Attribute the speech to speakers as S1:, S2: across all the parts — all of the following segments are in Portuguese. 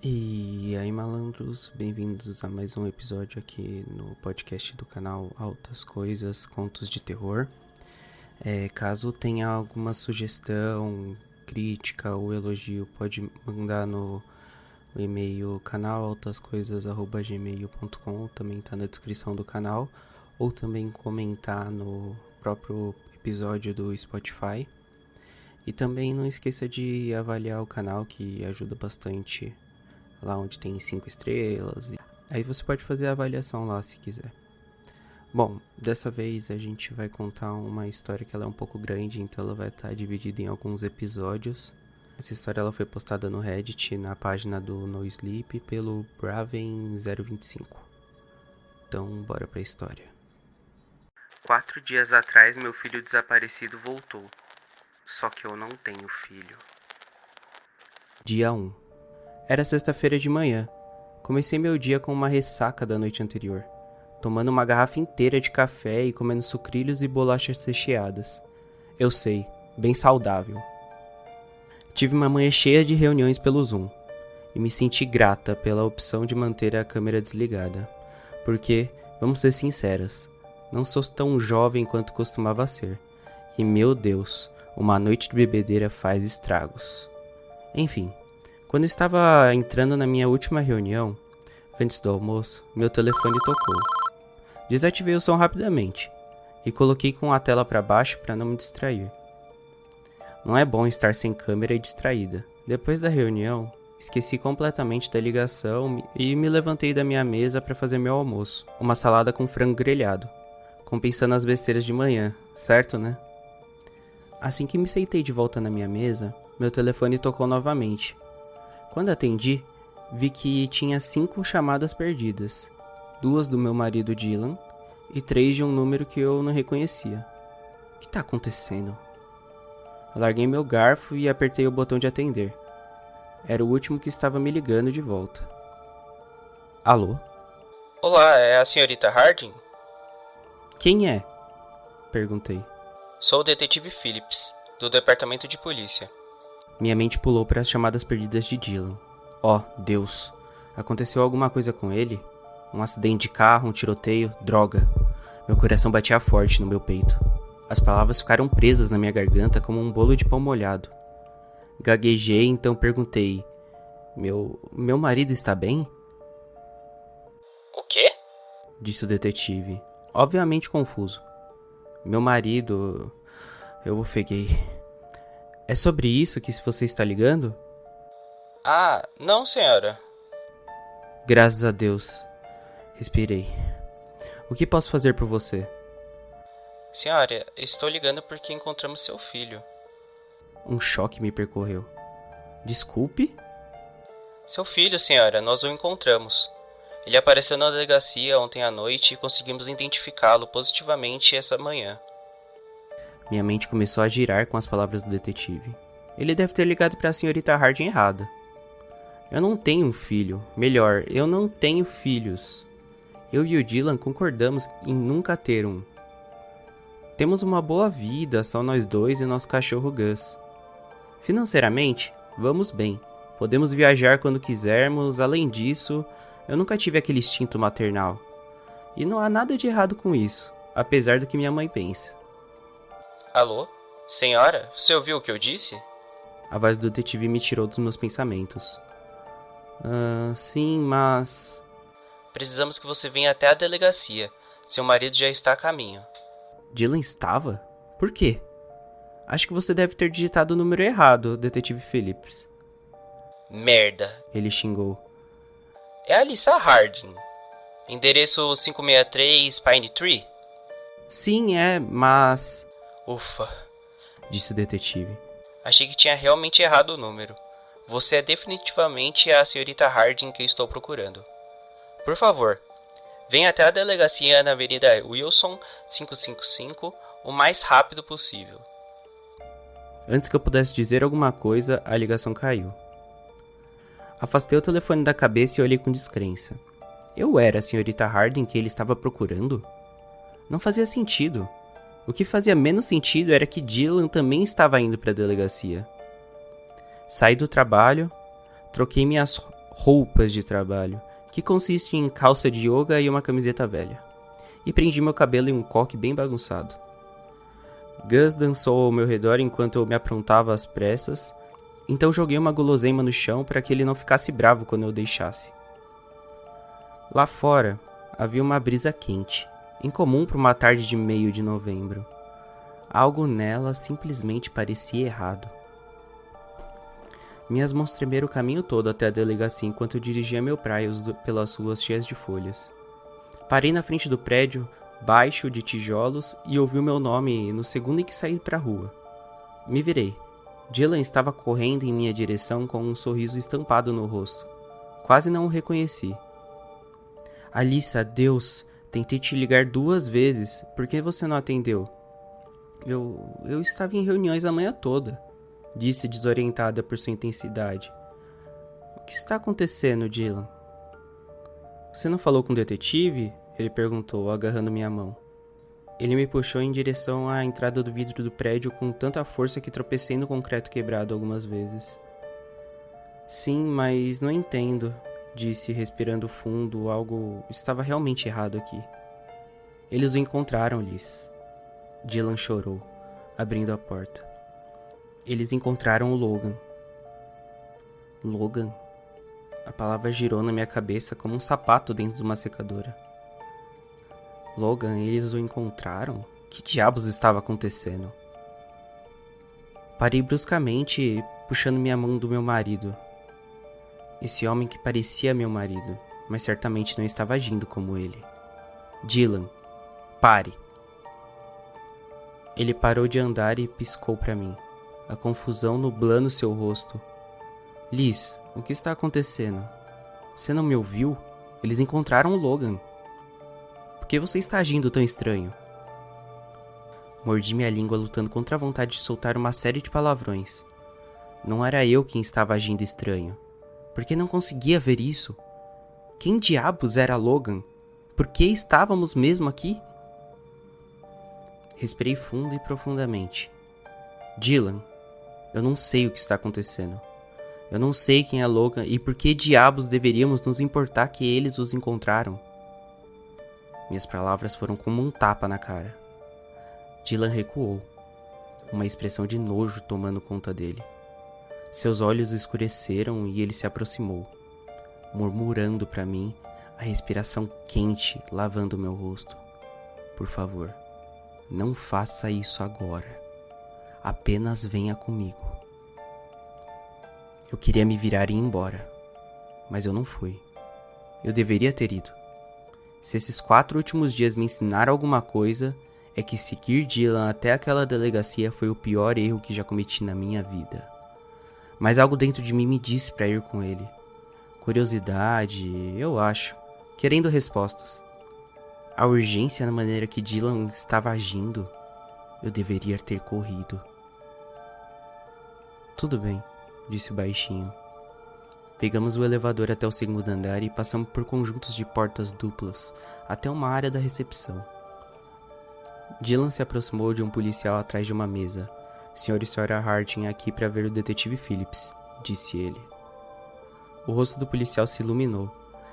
S1: E aí, malandros, bem-vindos a mais um episódio aqui no podcast do canal Altas Coisas, Contos de Terror. Caso tenha alguma sugestão, crítica ou elogio, pode mandar no e-mail canalaltascoisas@gmail.com, também tá na descrição do canal, ou também comentar no próprio episódio do Spotify. E também não esqueça de avaliar o canal, que ajuda bastante, lá onde tem 5 estrelas. Aí você pode fazer a avaliação lá se quiser. Bom, dessa vez a gente vai contar uma história que ela é um pouco grande, então ela vai estar dividida em alguns episódios. Essa história ela foi postada no Reddit, na página do No Sleep, pelo Braven025. Então, bora pra história. 4 dias atrás, meu filho desaparecido voltou. Só que eu não tenho filho. Dia 1. Era sexta-feira de manhã. Comecei meu dia com uma ressaca da noite anterior, tomando uma garrafa inteira de café e comendo sucrilhos e bolachas recheadas. Eu sei, bem saudável. Tive uma manhã cheia de reuniões pelo Zoom, e me senti grata pela opção de manter a câmera desligada, porque, vamos ser sinceras, não sou tão jovem quanto costumava ser, e meu Deus, uma noite de bebedeira faz estragos. Enfim, quando estava entrando na minha última reunião, antes do almoço, meu telefone tocou. Desativei o som rapidamente e coloquei com a tela para baixo para não me distrair. Não é bom estar sem câmera e distraída. Depois da reunião, esqueci completamente da ligação e me levantei da minha mesa para fazer meu almoço, uma salada com frango grelhado, compensando as besteiras de manhã, certo, né? Assim que me sentei de volta na minha mesa, meu telefone tocou novamente. Quando atendi, vi que tinha 5 chamadas perdidas, 2 do meu marido Dylan e 3 de um número que eu não reconhecia. O que está acontecendo? Eu larguei meu garfo e apertei o botão de atender. Era o último que estava me ligando de volta. Alô?
S2: Olá, é a senhorita Harding?
S1: Quem é? Perguntei.
S2: Sou o detetive Phillips, do departamento de polícia.
S1: Minha mente pulou para as chamadas perdidas de Dylan. Oh, Deus! Aconteceu alguma coisa com ele? Um acidente de carro, um tiroteio, droga. Meu coração batia forte no meu peito. As palavras ficaram presas na minha garganta como um bolo de pão molhado. Gaguejei, então perguntei: Meu marido está bem?
S2: O quê?
S1: Disse o detetive, obviamente confuso. Meu marido... Eu ofeguei. É sobre isso que você está ligando?
S2: Ah, não, senhora.
S1: Graças a Deus. Respirei. O que posso fazer por você?
S2: Senhora, estou ligando porque encontramos seu filho.
S1: Um choque me percorreu. Desculpe?
S2: Seu filho, senhora, nós o encontramos. Ele apareceu na delegacia ontem à noite e conseguimos identificá-lo positivamente essa manhã.
S1: Minha mente começou a girar com as palavras do detetive. Ele deve ter ligado para a senhorita Harding errada. Eu não tenho um filho. Melhor, eu não tenho filhos. Eu e o Dylan concordamos em nunca ter um. Temos uma boa vida, só nós dois e nosso cachorro Gus. Financeiramente, vamos bem. Podemos viajar quando quisermos. Além disso, eu nunca tive aquele instinto maternal. E não há nada de errado com isso, apesar do que minha mãe pensa.
S2: Alô? Senhora, você ouviu o que eu disse?
S1: A voz do detetive me tirou dos meus pensamentos. Sim, mas...
S2: Precisamos que você venha até a delegacia. Seu marido já está a caminho.
S1: Dylan estava? Por quê? Acho que você deve ter digitado o número errado, detetive Phillips.
S2: Merda.
S1: Ele xingou.
S2: É a Alyssa Harding. Endereço 563 Pine Tree?
S1: Sim, mas...
S2: Ufa,
S1: disse o detetive.
S2: Achei que tinha realmente errado o número. Você é definitivamente a senhorita Harding que estou procurando. Por favor, venha até a delegacia na Avenida Wilson 555 o mais rápido possível.
S1: Antes que eu pudesse dizer alguma coisa, a ligação caiu. Afastei o telefone da cabeça e olhei com descrença. Eu era a senhorita Harding que ele estava procurando? Não fazia sentido. O que fazia menos sentido era que Dylan também estava indo para a delegacia. Saí do trabalho, troquei minhas roupas de trabalho, que consiste em calça de yoga e uma camiseta velha, e prendi meu cabelo em um coque bem bagunçado. Gus dançou ao meu redor enquanto eu me aprontava às pressas, então joguei uma guloseima no chão para que ele não ficasse bravo quando eu deixasse. Lá fora, havia uma brisa quente, incomum para uma tarde de meio de novembro. Algo nela simplesmente parecia errado. Minhas mãos tremeram o caminho todo até a delegacia enquanto eu dirigia meu Prius pelas ruas cheias de folhas. Parei na frente do prédio, baixo de tijolos, e ouvi o meu nome no segundo em que saí para a rua. Me virei. Dylan estava correndo em minha direção com um sorriso estampado no rosto. Quase não o reconheci. Alyssa, Deus, tentei te ligar 2 vezes. Por que você não atendeu? Eu estava em reuniões a manhã toda, disse desorientada por sua intensidade. O que está acontecendo, Dylan? Você não falou com o detetive? Ele perguntou, agarrando minha mão. Ele me puxou em direção à entrada do vidro do prédio com tanta força que tropecei no concreto quebrado algumas vezes. Sim, mas não entendo, disse, respirando fundo. Algo estava realmente errado aqui. Eles o encontraram, Liz. Dylan chorou, abrindo a porta. Eles encontraram o Logan. Logan? A palavra girou na minha cabeça como um sapato dentro de uma secadora. Logan, eles o encontraram? Que diabos estava acontecendo? Parei bruscamente, puxando minha mão do meu marido. Esse homem que parecia meu marido, mas certamente não estava agindo como ele. Dylan, pare! Ele parou de andar e piscou para mim, a confusão nublando seu rosto. Liz, o que está acontecendo? Você não me ouviu? Eles encontraram o Logan. Por que você está agindo tão estranho? Mordi minha língua lutando contra a vontade de soltar uma série de palavrões. Não era eu quem estava agindo estranho. Por que não conseguia ver isso? Quem diabos era Logan? Por que estávamos mesmo aqui? Respirei fundo e profundamente. Dylan, eu não sei o que está acontecendo. Eu não sei quem é Logan e por que diabos deveríamos nos importar que eles os encontraram. Minhas palavras foram como um tapa na cara. Dylan recuou, uma expressão de nojo tomando conta dele. Seus olhos escureceram e ele se aproximou, murmurando para mim, a respiração quente lavando meu rosto. Por favor, não faça isso agora. Apenas venha comigo. Eu queria me virar e ir embora, mas eu não fui. Eu deveria ter ido. Se esses 4 últimos dias me ensinaram alguma coisa, é que seguir Dylan até aquela delegacia foi o pior erro que já cometi na minha vida. Mas algo dentro de mim me disse para ir com ele. Curiosidade, eu acho, querendo respostas. A urgência na maneira que Dylan estava agindo, eu deveria ter corrido. Tudo bem, disse baixinho. Pegamos o elevador até o 2º andar e passamos por conjuntos de portas duplas até uma área da recepção. Dylan se aproximou de um policial atrás de uma mesa. Sr. e Sra. Harding aqui para ver o detetive Phillips, disse ele. O rosto do policial se iluminou.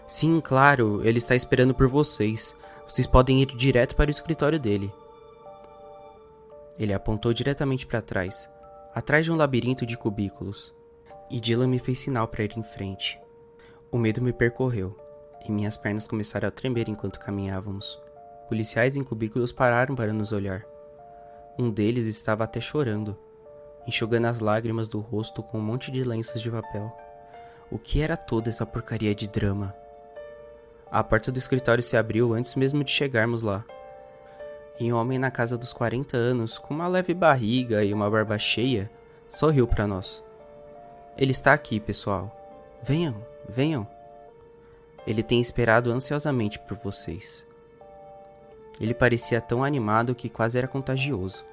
S1: Sim, claro, ele está esperando por vocês. Vocês podem ir direto para o escritório dele. Ele apontou diretamente para trás, atrás de um labirinto de cubículos. E Dylan me fez sinal para ir em frente. O medo me percorreu, e minhas pernas começaram a tremer enquanto caminhávamos. Policiais em cubículos pararam para nos olhar. Um deles estava até chorando, enxugando as lágrimas do rosto com um monte de lenços de papel. O que era toda essa porcaria de drama? A porta do escritório se abriu antes mesmo de chegarmos lá. E um homem na casa dos 40 anos, com uma leve barriga e uma barba cheia, sorriu para nós. Ele está aqui, pessoal. Venham, venham. Ele tem esperado ansiosamente por vocês. Ele parecia tão animado que quase era contagioso,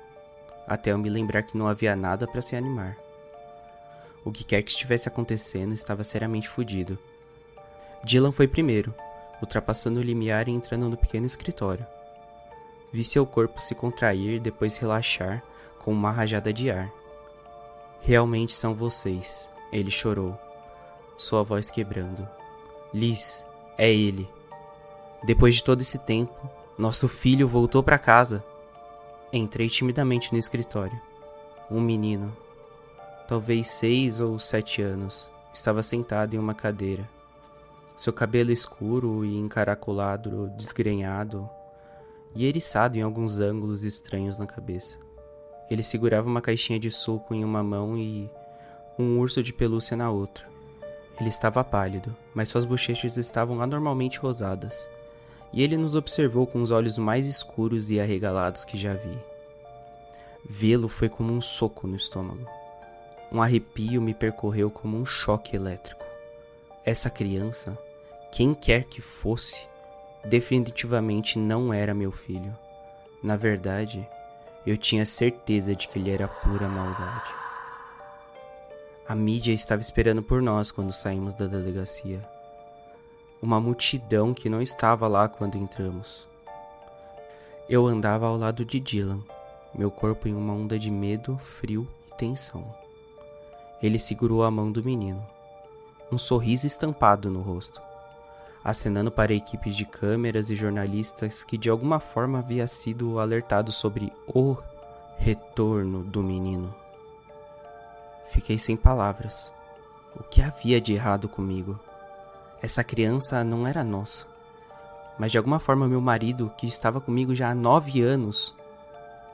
S1: até eu me lembrar que não havia nada para se animar. O que quer que estivesse acontecendo estava seriamente fodido. Dylan foi primeiro, ultrapassando o limiar e entrando no pequeno escritório. Vi seu corpo se contrair e depois relaxar com uma rajada de ar. Realmente são vocês, ele chorou. sua voz quebrando. Liz, é ele. Depois de todo esse tempo, nosso filho voltou para casa. Entrei timidamente no escritório. Um menino, talvez 6 ou 7 anos, estava sentado em uma cadeira. Seu cabelo escuro e encaracolado, desgrenhado e eriçado em alguns ângulos estranhos na cabeça. Ele segurava uma caixinha de suco em uma mão e um urso de pelúcia na outra. Ele estava pálido, mas suas bochechas estavam anormalmente rosadas, e ele nos observou com os olhos mais escuros e arregalados que já vi. Vê-lo foi como um soco no estômago. Um arrepio me percorreu como um choque elétrico. Essa criança, quem quer que fosse, definitivamente não era meu filho. Na verdade, eu tinha certeza de que ele era pura maldade. A mídia estava esperando por nós quando saímos da delegacia. Uma multidão que não estava lá quando entramos. Eu andava ao lado de Dylan, meu corpo em uma onda de medo, frio e tensão. Ele segurou a mão do menino, um sorriso estampado no rosto, acenando para equipes de câmeras e jornalistas que de alguma forma havia sido alertado sobre o retorno do menino. Fiquei sem palavras. O que havia de errado comigo? Essa criança não era nossa, mas de alguma forma meu marido, que estava comigo já há 9 anos,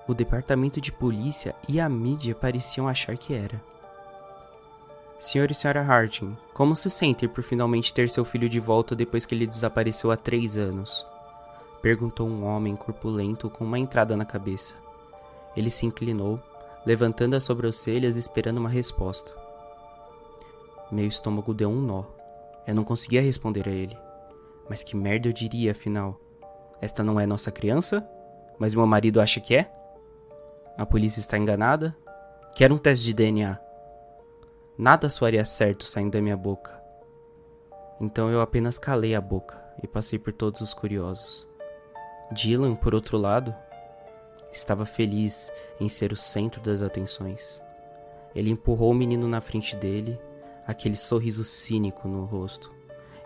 S1: o departamento de polícia e a mídia pareciam achar que era. Senhor e senhora Harding, como se sentem por finalmente ter seu filho de volta depois que ele desapareceu há 3 anos? Perguntou um homem corpulento com uma entrada na cabeça. Ele se inclinou, levantando as sobrancelhas esperando uma resposta. Meu estômago deu um nó. Eu não conseguia responder a ele. Mas que merda eu diria, afinal? Esta não é nossa criança? Mas meu marido acha que é? A polícia está enganada? Quero um teste de DNA. Nada soaria certo saindo da minha boca. Então eu apenas calei a boca e passei por todos os curiosos. Dylan, por outro lado, estava feliz em ser o centro das atenções. Ele empurrou o menino na frente dele, aquele sorriso cínico no rosto,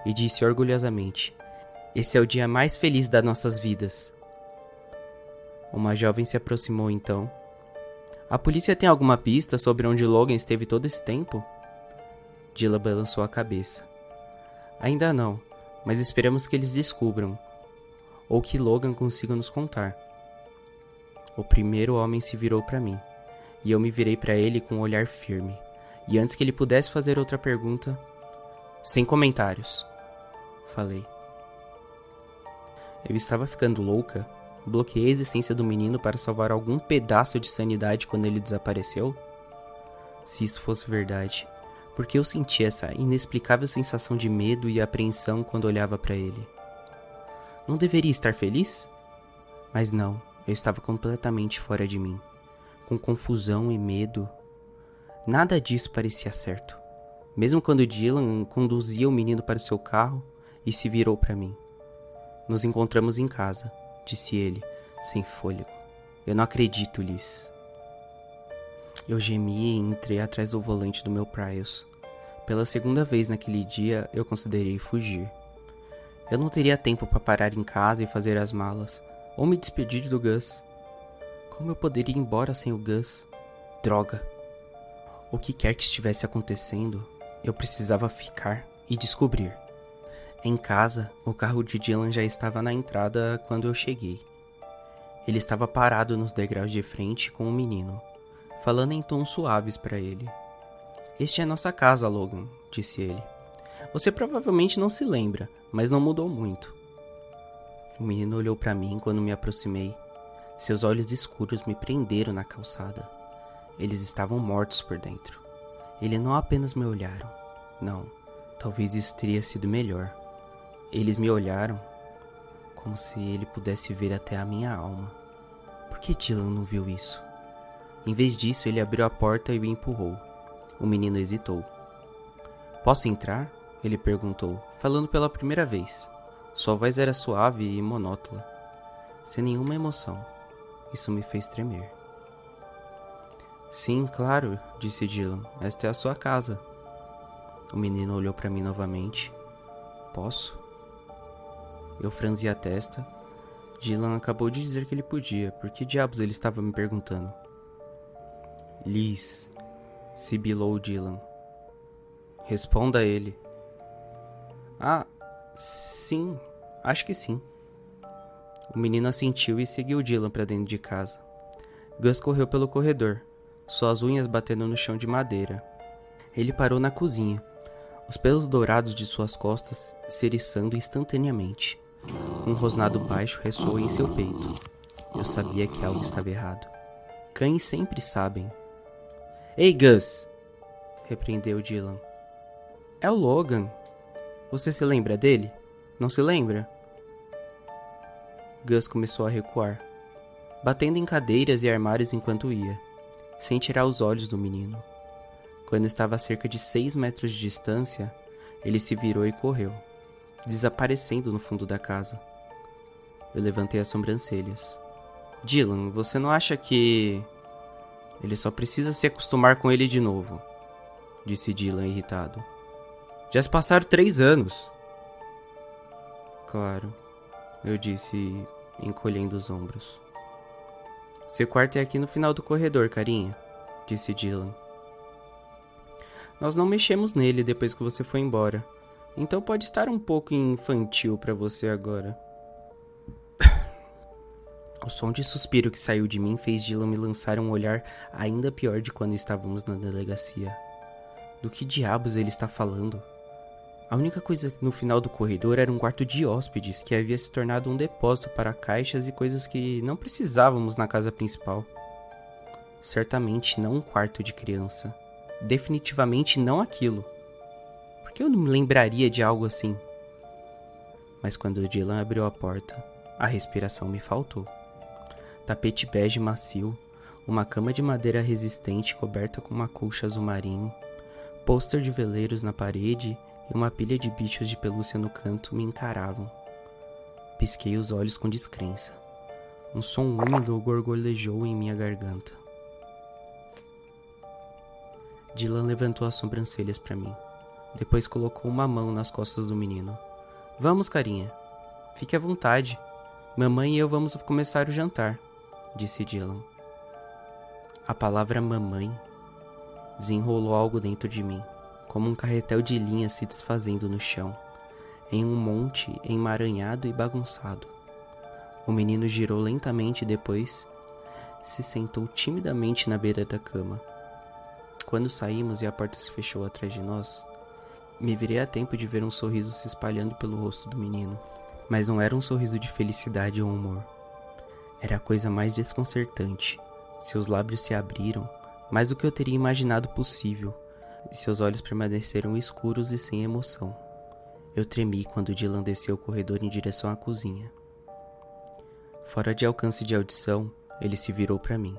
S1: e disse orgulhosamente: "Esse é o dia mais feliz das nossas vidas." Uma jovem se aproximou então. "A polícia tem alguma pista sobre onde Logan esteve todo esse tempo?" Dylan balançou a cabeça. "Ainda não, mas esperamos que eles descubram, ou que Logan consiga nos contar." O primeiro homem se virou para mim, e eu me virei para ele com um olhar firme. E antes que ele pudesse fazer outra pergunta, "Sem comentários", falei. Eu estava ficando louca? Bloqueei a existência do menino para salvar algum pedaço de sanidade quando ele desapareceu? Se isso fosse verdade, por que eu sentia essa inexplicável sensação de medo e apreensão quando olhava para ele? Não deveria estar feliz? Mas não, eu estava completamente fora de mim, com confusão e medo. Nada disso parecia certo, mesmo quando Dylan conduzia o menino para o seu carro e se virou para mim. "Nos encontramos em casa", disse ele, sem fôlego. "Eu não acredito, Liz." Eu gemi e entrei atrás do volante do meu Prius. Pela segunda vez naquele dia, eu considerei fugir. Eu não teria tempo para parar em casa e fazer as malas, ou me despedir do Gus. Como eu poderia ir embora sem o Gus? Droga! O que quer que estivesse acontecendo, eu precisava ficar e descobrir. Em casa, o carro de Dylan já estava na entrada quando eu cheguei. Ele estava parado nos degraus de frente com o menino, falando em tons suaves para ele. "Este é nossa casa, Logan", disse ele. "Você provavelmente não se lembra, mas não mudou muito." O menino olhou para mim quando me aproximei. Seus olhos escuros me prenderam na calçada. Eles estavam mortos por dentro. Eles não apenas me olharam. Não, talvez isso teria sido melhor. Eles me olharam como se ele pudesse ver até a minha alma. Por que Dylan não viu isso? Em vez disso, ele abriu a porta e me empurrou. O menino hesitou. "Posso entrar?" ele perguntou, falando pela primeira vez. Sua voz era suave e monótona, sem nenhuma emoção. Isso me fez tremer. "Sim, claro", disse Dylan. "Esta é a sua casa." O menino olhou para mim novamente. Posso? Eu franzi a testa. Dylan acabou de dizer que ele podia. Por que diabos ele estava me perguntando? Liz, sibilou Dylan. Responda a ele. Ah, sim, acho que sim. O menino assentiu e seguiu Dylan para dentro de casa. Gus correu pelo corredor, suas unhas batendo no chão de madeira. Ele parou na cozinha, os pelos dourados de suas costas se eriçando instantaneamente. Um rosnado baixo ressoou em seu peito. Eu sabia que algo estava errado. Cães sempre sabem. Ei, Gus! Repreendeu Dylan. É o Logan. Você se lembra dele? Não se lembra? Gus começou a recuar, batendo em cadeiras e armários enquanto ia, sem tirar os olhos do menino. Quando estava a cerca de 6 metros de distância, ele se virou e correu, desaparecendo no fundo da casa. Eu levantei as sobrancelhas. Dylan, você não acha que... Ele só precisa se acostumar com ele de novo, disse Dylan irritado. Já se passaram 3 anos. Claro, eu disse, encolhendo os ombros. Seu quarto é aqui no final do corredor, carinha, disse Dylan. Nós não mexemos nele depois que você foi embora, então pode estar um pouco infantil pra você agora. O som de suspiro que saiu de mim fez Dylan me lançar um olhar ainda pior de quando estávamos na delegacia. Do que diabos ele está falando? A única coisa no final do corredor era um quarto de hóspedes que havia se tornado um depósito para caixas e coisas que não precisávamos na casa principal. Certamente não um quarto de criança. Definitivamente não aquilo. Por que eu não me lembraria de algo assim? Mas quando o Dylan abriu a porta, a respiração me faltou. Tapete bege macio, uma cama de madeira resistente coberta com uma colcha azul marinho, pôster de veleiros na parede e uma pilha de bichos de pelúcia no canto me encaravam. Pisquei os olhos com descrença. Um som úmido gorgolejou em minha garganta. Dylan levantou as sobrancelhas para mim. Depois colocou uma mão nas costas do menino. Vamos, carinha. Fique à vontade. Mamãe e eu vamos começar o jantar, disse Dylan. A palavra mamãe desenrolou algo dentro de mim, como um carretel de linhas se desfazendo no chão, em um monte emaranhado e bagunçado. O menino girou lentamente e depois se sentou timidamente na beira da cama. Quando saímos e a porta se fechou atrás de nós, me virei a tempo de ver um sorriso se espalhando pelo rosto do menino. Mas não era um sorriso de felicidade ou humor. Era a coisa mais desconcertante. Seus lábios se abriram, mais do que eu teria imaginado possível, e seus olhos permaneceram escuros e sem emoção. Eu tremi quando Dylan desceu o corredor em direção à cozinha. Fora de alcance de audição, ele se virou para mim.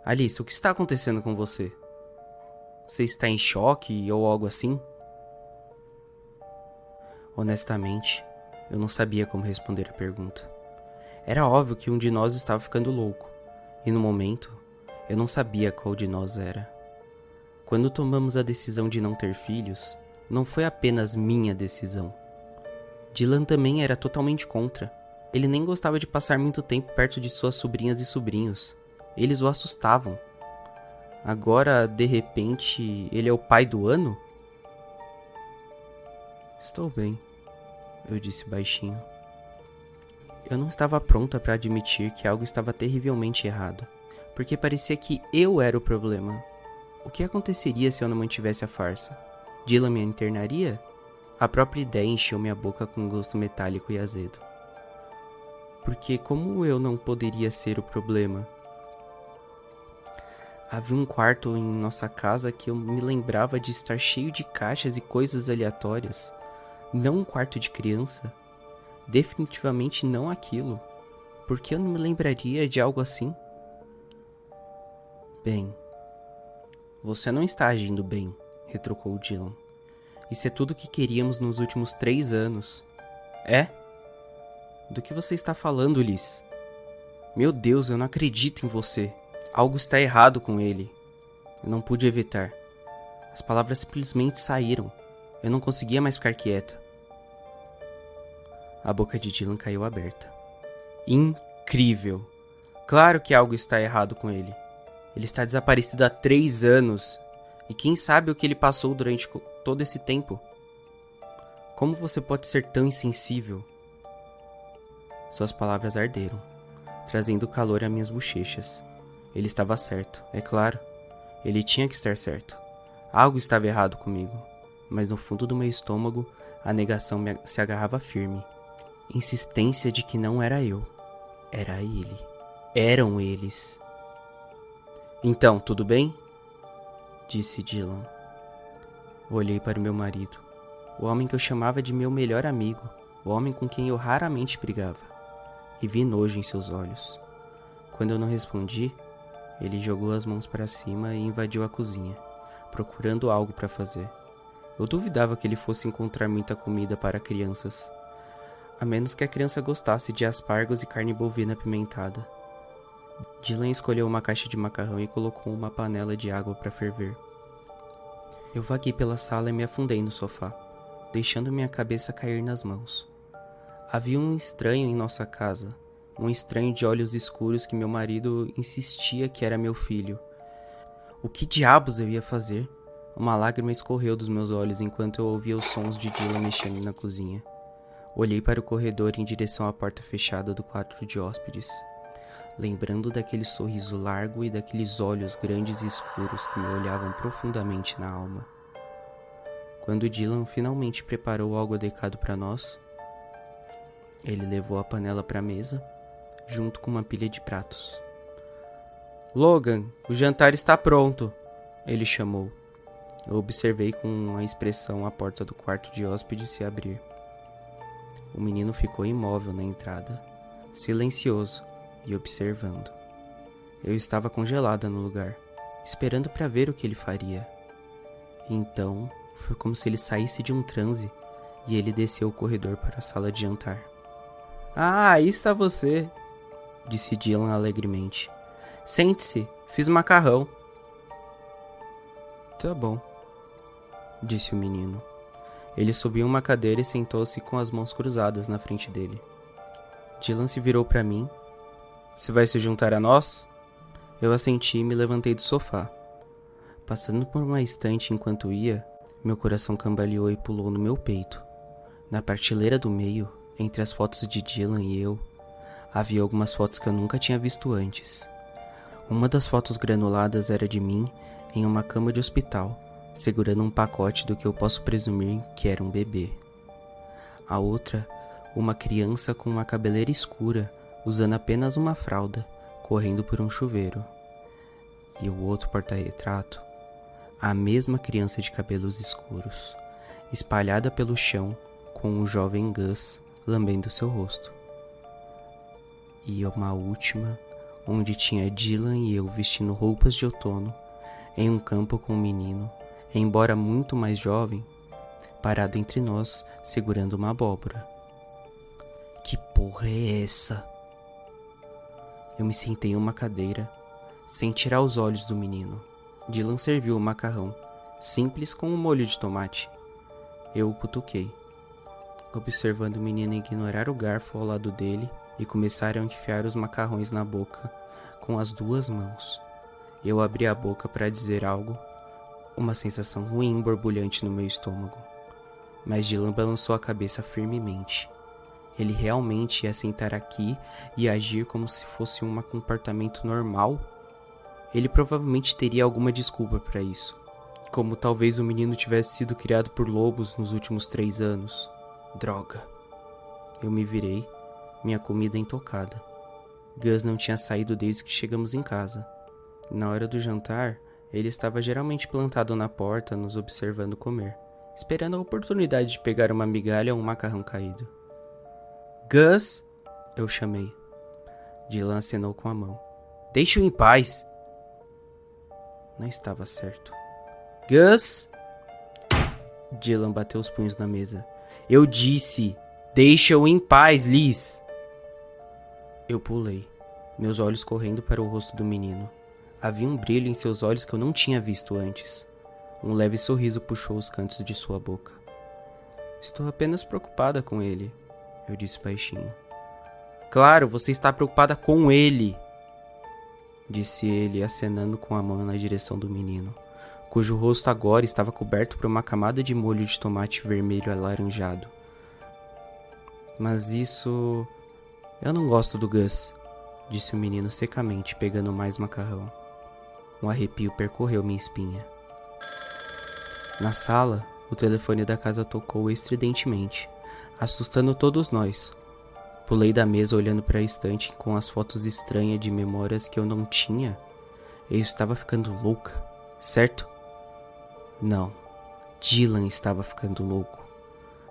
S1: Alice, o que está acontecendo com você? Você está em choque ou algo assim? Honestamente, eu não sabia como responder a pergunta. Era óbvio que um de nós estava ficando louco, e no momento, eu não sabia qual de nós era. Quando tomamos a decisão de não ter filhos, não foi apenas minha decisão. Dylan também era totalmente contra. Ele nem gostava de passar muito tempo perto de suas sobrinhas e sobrinhos. Eles o assustavam. Agora, de repente, ele é o pai do ano? Estou bem, eu disse baixinho. Eu não estava pronta para admitir que algo estava terrivelmente errado, porque parecia que eu era o problema. O que aconteceria se eu não mantivesse a farsa? Dylan me internaria? A própria ideia encheu minha boca com um gosto metálico e azedo. Porque como eu não poderia ser o problema? Havia um quarto em nossa casa que eu me lembrava de estar cheio de caixas e coisas aleatórias. Não um quarto de criança. Definitivamente não aquilo. Por que eu não me lembraria de algo assim? Bem, você não está agindo bem, retrucou Dylan. Isso é tudo o que queríamos nos últimos 3 anos. É? Do que você está falando, Liz? Meu Deus, eu não acredito em você. Algo está errado com ele. Eu não pude evitar. As palavras simplesmente saíram. Eu não conseguia mais ficar quieta. A boca de Dylan caiu aberta. Incrível! Claro que algo está errado com ele. Ele está desaparecido há 3 anos. E quem sabe o que ele passou durante todo esse tempo? Como você pode ser tão insensível? Suas palavras arderam, trazendo calor às minhas bochechas. Ele estava certo, é claro. Ele tinha que estar certo. Algo estava errado comigo, mas no fundo do meu estômago, a negação se agarrava firme. Insistência de que não era eu, era ele. Eram eles. Então, tudo bem? Disse Dylan. Olhei para o meu marido, o homem que eu chamava de meu melhor amigo, o homem com quem eu raramente brigava, e vi nojo em seus olhos. Quando eu não respondi, ele jogou as mãos para cima e invadiu a cozinha, procurando algo para fazer. Eu duvidava que ele fosse encontrar muita comida para crianças, a menos que a criança gostasse de aspargos e carne bovina apimentada. Dylan escolheu uma caixa de macarrão e colocou uma panela de água para ferver. Eu vaguei pela sala e me afundei no sofá, deixando minha cabeça cair nas mãos. Havia um estranho em nossa casa, um estranho de olhos escuros que meu marido insistia que era meu filho. O que diabos eu ia fazer? Uma lágrima escorreu dos meus olhos enquanto eu ouvia os sons de Dylan mexendo na cozinha. Olhei para o corredor em direção à porta fechada do quarto de hóspedes, lembrando daquele sorriso largo e daqueles olhos grandes e escuros que me olhavam profundamente na alma. Quando Dylan finalmente preparou algo adequado para nós, ele levou a panela para a mesa, junto com uma pilha de pratos. "Logan, o jantar está pronto", ele chamou. Eu observei com a expressão a porta do quarto de hóspedes se abrir. O menino ficou imóvel na entrada, silencioso e observando. Eu estava congelada no lugar, esperando para ver o que ele faria. Então, foi como se ele saísse de um transe e ele desceu o corredor para a sala de jantar. "Ah, aí está você", disse Dylan alegremente. "Sente-se, fiz macarrão." "Tá bom", disse o menino. Ele subiu uma cadeira e sentou-se com as mãos cruzadas na frente dele. Dylan se virou para mim. "Você vai se juntar a nós?" Eu assenti e me levantei do sofá. Passando por uma estante enquanto ia, meu coração cambaleou e pulou no meu peito. Na prateleira do meio, entre as fotos de Dylan e eu, havia algumas fotos que eu nunca tinha visto antes. Uma das fotos granuladas era de mim em uma cama de hospital, segurando um pacote do que eu posso presumir que era um bebê. A outra, uma criança com uma cabeleira escura, usando apenas uma fralda, correndo por um chuveiro. E o outro porta-retrato, a mesma criança de cabelos escuros, espalhada pelo chão, com o jovem Gus lambendo seu rosto. E uma última, onde tinha Dylan e eu vestindo roupas de outono, em um campo com um menino, embora muito mais jovem, parado entre nós, segurando uma abóbora. Que porra é essa? Eu me sentei em uma cadeira, sem tirar os olhos do menino. Dylan serviu o macarrão, simples com um molho de tomate. Eu o cutuquei, observando o menino ignorar o garfo ao lado dele e começar a enfiar os macarrões na boca com as 2 mãos. Eu abri a boca para dizer algo, uma sensação ruim borbulhante no meu estômago. Mas Dylan balançou a cabeça firmemente. Ele realmente ia sentar aqui e agir como se fosse um comportamento normal? Ele provavelmente teria alguma desculpa para isso. Como talvez o menino tivesse sido criado por lobos nos últimos 3 anos. Droga. Eu me virei, minha comida intocada. Gus não tinha saído desde que chegamos em casa. Na hora do jantar, ele estava geralmente plantado na porta, nos observando comer, esperando a oportunidade de pegar uma migalha ou um macarrão caído. "Gus!" eu chamei. Dylan acenou com a mão. "Deixe-o em paz!" Não estava certo. "Gus!" Dylan bateu os punhos na mesa. "Eu disse, deixa-o em paz, Liz!" Eu pulei, meus olhos correndo para o rosto do menino. Havia um brilho em seus olhos que eu não tinha visto antes. Um leve sorriso puxou os cantos de sua boca. Estou apenas preocupada com ele, eu disse baixinho. Claro, você está preocupada com ele, disse ele, acenando com a mão na direção do menino, cujo rosto agora estava coberto por uma camada de molho de tomate vermelho alaranjado. Mas isso... Eu não gosto do Gus, disse o menino secamente, pegando mais macarrão. Um arrepio percorreu minha espinha. Na sala, o telefone da casa tocou estridentemente, assustando todos nós. Pulei da mesa olhando para a estante com as fotos estranhas de memórias que eu não tinha. Eu estava ficando louca, certo? Não, Dylan estava ficando louco.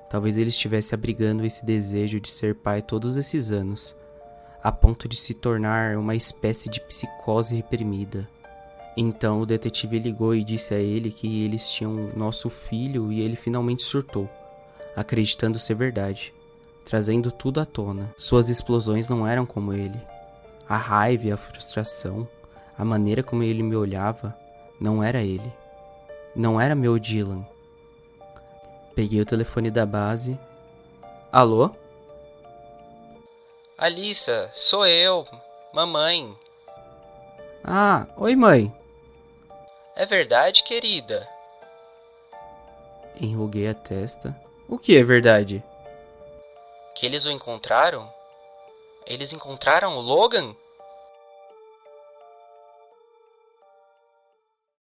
S1: Talvez ele estivesse abrigando esse desejo de ser pai todos esses anos, a ponto de se tornar uma espécie de psicose reprimida. Então o detetive ligou e disse a ele que eles tinham nosso filho e ele finalmente surtou, acreditando ser verdade, trazendo tudo à tona. Suas explosões não eram como ele. A raiva e a frustração, a maneira como ele me olhava, não era ele. Não era meu Dylan. Peguei o telefone da base. Alô?
S2: Alissa, sou eu, mamãe.
S1: Ah, oi mãe.
S2: É verdade, querida?
S1: Enruguei a testa. O que é verdade?
S2: Que eles o encontraram? Eles encontraram o Logan?